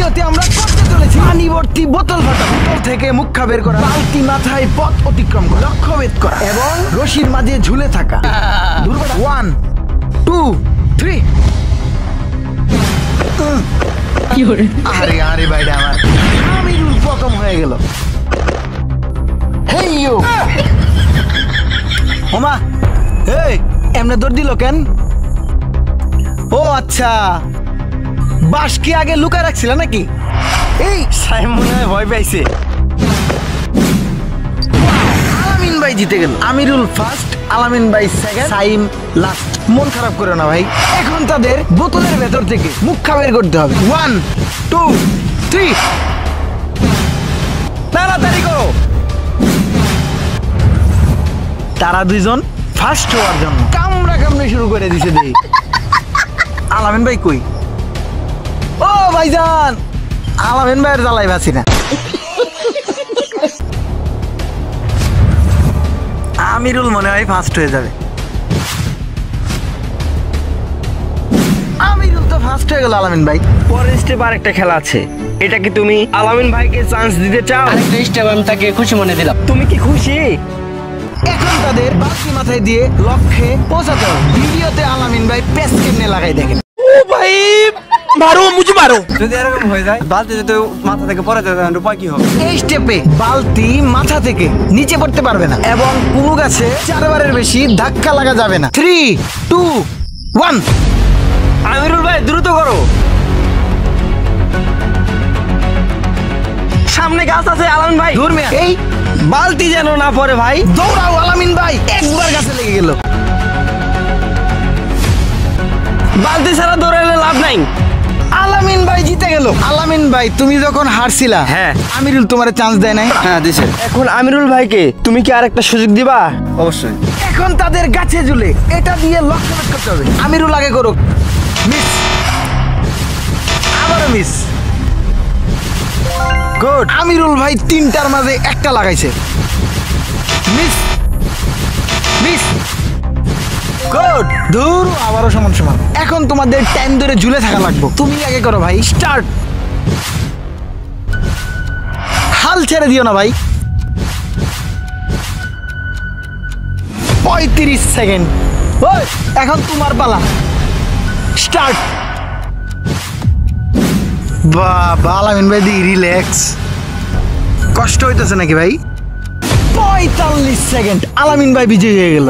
ভিডিওতে আমরা করতে চলেছি পানি ভর্তি বোতল ফাটা, বোতল থেকে মুখা বের করা, বালতি মাথায় পথ অতিক্রম করা, লক্ষ্যভেদ করা এবং রশির মাঝে ঝুলে থাকা। 1 2 3। আরে আরে ভাইটা আমার আমিরুল প্রথম হয়ে গেল। হেই ইউ ওমা, এই এমনে দৌড় দিল কেন? ও আচ্ছা, বাস কি আগে লুকায় রাখছিল নাকি? এই সাইম মনে হয় ভয় পাইছে। আলামিন ভাই জিতে গেল। আমিরুল ফার্স্ট, আলামিন ভাই সেকেন্ড, সাইম লাস্ট। মন খারাপ করে না ভাই, এখন তাদের বোতলের ভেতর থেকে মুখা বের করতে হবে। 1 2 3। তাড়াতাড়ি করো। তারা দুইজন ফার্স্ট হওয়ার জন্য কামড়া কামড়ে শুরু করে দিছে। দেই আলামিন ভাই কই? ও ভাইজান, আলামিন ভাইয়ের জ্বালাই বাঁচি না। আমিরুল মনে হয় ফার্স্ট হয়ে যাবে। আমিরুল তো ফার্স্ট হয়ে গেল। আলামিন ভাই পরের স্টেপে আরেকটা খেলা আছে, এটা কি তুমি আলামিন ভাইকে চান্স দিতে চাও? আরেকটা স্টেপ আমি তাকে খুশি মনে দিলাম। তুমি কি খুশি? এখন তাদের বালতি মাথায় দিয়ে লক্ষ্যে পৌঁছাতে হবে। ভিডিওতে আলামিন ভাই পেস কেমনে লাগাই দেখেন। ও ভাই মারো, মুঝে মারো। যদি এরকম হয়ে যায়, বালতি যদি মাথা থেকে পড়ে যায়, উপায় কি হবে? এই স্টেপে বালতি মাথা থেকে নিচে পড়তে পারবে না এবং কোনো গাছে 4 বারের বেশি ধাক্কা লাগা যাবে না। 3 2 1। আমিরুল ভাই দ্রুত করো, সামনে গাছ আছে। আলামিন ভাই দূর মিয়া, এই বালতি যেন না পড়ে ভাই। দৌড়াও। আলামিন ভাই একবার গাছে লেগে গেল। বালতি ছাড়া দৌড়াইলে লাভ নাই। আলামিন ভাই জিতে গেল। আলামিন ভাই তুমি যখন হারছিলা, হ্যাঁ, আমিরুল তোমার চান্স দেয় নাই? হ্যাঁ দিছে। এখন আমিরুল ভাইকে তুমি কি আরেকটা সুযোগ দিবা? অবশ্যই। এখন তাদের গাছে ঝুলে এটা দিয়ে লক্ষ্যভেদ করতে হবে। আমিরুল আগে করুক। মিস, আবারও মিস। গুড। আমিরুল ভাই 3টার মাঝে একটা লাগাইছে। Miss miss. গুড। দূর, আবারও সমান সমান। এখন তোমাদের টাইম ধরে ঝুলে থাকা লাগবে। তুমি আগে করো ভাই, স্টার্ট। হাল ছেড়ে দিও না ভাই। 35 সেকেন্ড। ওই এখন তোমার পালা, স্টার্ট। বাবা, আলামিন ভাই দি রিল্যাক্স। কষ্ট হইতেছে নাকি ভাই? 45 সেকেন্ড। আলামিন ভাই বিজয়ী হয়ে গেল।